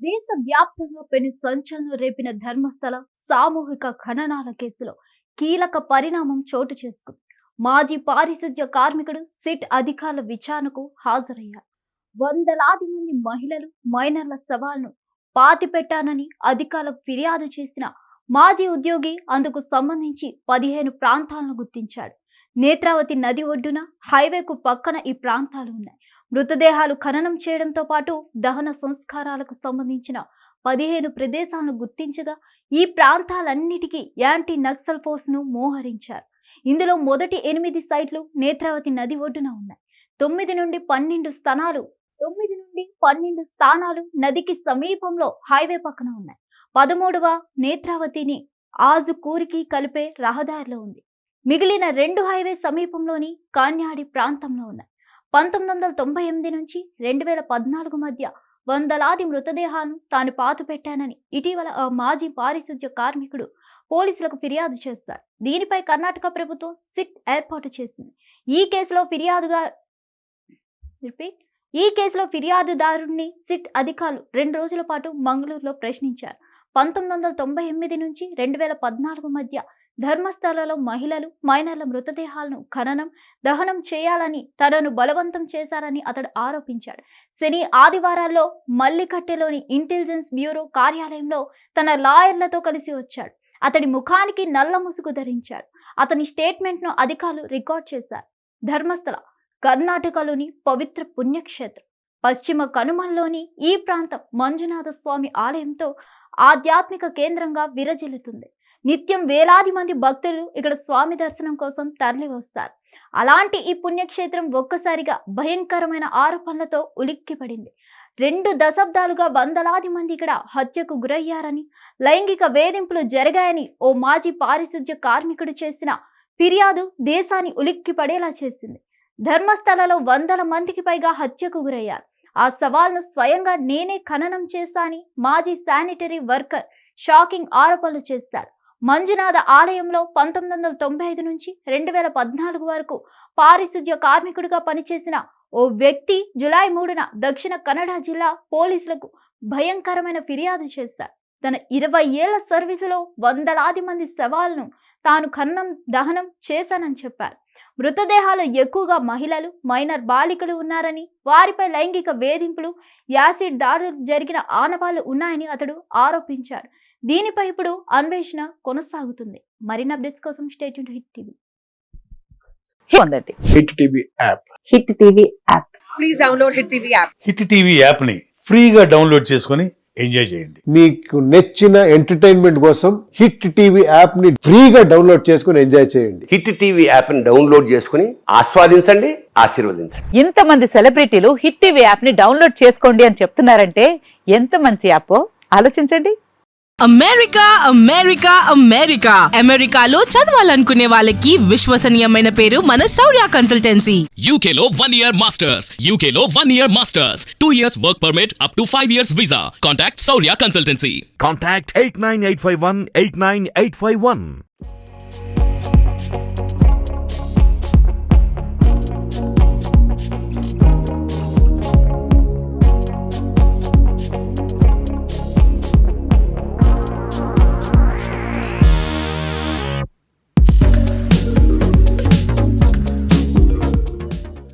దేశవ్యాప్తంగా పెను సంచలనం రేపిన ధర్మస్థల సామూహిక ఖననాల కేసులో కీలక పరిణామం చోటు చేసుకుంది. మాజీ పారిశుధ్య కార్మికుడు సిట్ అధికారుల విచారణకు హాజరయ్యారు. వందలాది మంది మహిళలు, మైనర్ల శవాలను పాతిపెట్టానని అధికారులకు ఫిర్యాదు చేసిన మాజీ ఉద్యోగి అందుకు సంబంధించి 15 ప్రాంతాలను గుర్తించాడు. నేత్రావతి నది ఒడ్డున హైవేకు పక్కన ఈ ప్రాంతాలు ఉన్నాయి. మృతదేహాలు ఖననం చేయడంతో పాటు దహన సంస్కారాలకు సంబంధించిన 15 ప్రదేశాలను గుర్తించగా ఈ ప్రాంతాలన్నిటికీ యాంటీ నక్సల్ ఫోర్స్ ను మోహరించారు. ఇందులో మొదటి 8 సైట్లు నేత్రావతి నది ఒడ్డున ఉన్నాయి. 9 నుండి 12 స్థానాలు నదికి సమీపంలో హైవే పక్కన ఉన్నాయి. 13వ నేత్రావతిని ఆజుకూరికి కలిపే రహదారిలో ఉంది. మిగిలిన 2 హైవే సమీపంలోని కాన్యాడి ప్రాంతంలో ఉన్నాయి. 1998 నుంచి 2014 మధ్య వందలాది మృతదేహాలను తాను పాతుపెట్టానని ఇటీవల మాజీ పారిశుధ్య కార్మికుడు పోలీసులకు ఫిర్యాదు చేశారు. దీనిపై కర్ణాటక ప్రభుత్వం సిట్ ఏర్పాటు చేసింది. ఈ కేసులో ఫిర్యాదుదారుణ్ణి సిట్ అధికారులు 2 రోజుల పాటు మంగళూరులో ప్రశ్నించారు. 1998 నుంచి 2014 మధ్య ధర్మస్థలలో మహిళలు, మైనర్ల మృతదేహాలను ఖననం, దహనం చేయాలని తనను బలవంతం చేశారని అతడు ఆరోపించాడు. శని, ఆదివారాల్లో మల్లికట్టెలోని ఇంటెలిజెన్స్ బ్యూరో కార్యాలయంలో తన లాయర్లతో కలిసి వచ్చాడు. అతడి ముఖానికి నల్ల ముసుగు ధరించాడు. అతని స్టేట్మెంట్ను అధికారులు రికార్డ్ చేశారు. ధర్మస్థల కర్ణాటకలోని పవిత్ర పుణ్యక్షేత్రం. పశ్చిమ కనుమల్లోని ఈ ప్రాంతం మంజునాథ స్వామి ఆలయంతో ఆధ్యాత్మిక కేంద్రంగా విరజిల్లుతుంది. నిత్యం వేలాది మంది భక్తులు ఇక్కడ స్వామి దర్శనం కోసం తరలి వస్తారు. అలాంటి ఈ పుణ్యక్షేత్రం ఒక్కసారిగా భయంకరమైన ఆరోపణలతో ఉలిక్కిపడింది. 2 దశాబ్దాలుగా వందలాది మంది ఇక్కడ హత్యకు గురయ్యారని, లైంగిక వేధింపులు జరిగాయని ఓ మాజీ పారిశుధ్య కార్మికుడు చేసిన ఫిర్యాదు దేశాన్ని ఉలిక్కిపడేలా చేసింది. ధర్మస్థలలో వందల మందికి పైగా హత్యకు గురయ్యారు. ఆ సవాల్ను స్వయంగా నేనే ఖననం చేశాని మాజీ శానిటరీ వర్కర్ షాకింగ్ ఆరోపణలు చేశారు. మంజునాథ ఆలయంలో 1995 నుంచి 2014 వరకు పారిశుధ్య కార్మికుడిగా పనిచేసిన ఓ వ్యక్తి జూలై 3న దక్షిణ కన్నడ జిల్లా పోలీసులకు భయంకరమైన ఫిర్యాదు చేశారు. తన 20 ఏళ్ల సర్వీసులో వందలాది మంది శవాలను తాను ఖననం, దహనం చేశానని చెప్పారు. మృతదేహాలు ఎక్కువగా మహిళలు, మైనర్ బాలికలు ఉన్నారని, వారిపై లైంగిక వేధింపులు, యాసిడ్ దాడులు జరిగిన ఆనవాళ్లు ఉన్నాయని అతడు ఆరోపించాడు. దీనిపై ఇప్పుడు అన్వేషణ కొనసాగుతుంది. మరిన్ని అప్డేట్స్ కోసం stay tuned hit TV. Hit TV app. Please download hit TV app. Hit TV app ని ఫ్రీగా డౌన్లోడ్ చేసుకొని ఎంజాయ్ చేయండి. మీకు నచ్చిన ఎంటర్టైన్మెంట్ కోసం హిట్ టీవీ యాప్ ని ఫ్రీగా డౌన్లోడ్ చేసుకొని ఎంజాయ్ చేయండి. హిట్ టీవీ యాప్ ని డౌన్లోడ్ చేసుకుని ఆస్వాదించండి, ఆశీర్వదించండి. ఇంతమంది సెలబ్రిటీలు హిట్ టీవీ యాప్ ని డౌన్లోడ్ చేసుకోండి అని చెప్తున్నారంటే ఎంత మంచి యాప్ ఆలోచించండి. అమెరికా అమెరికాలో చదవాలనుకునే వాళ్ళకి విశ్వసనీయమైన పేరు మన శౌర్య కన్సల్టెన్సీ. UK లో 1 year masters, 2 years work permit up to 5 years visa. Contact Saurya Consultancy. Contact 89851 89851.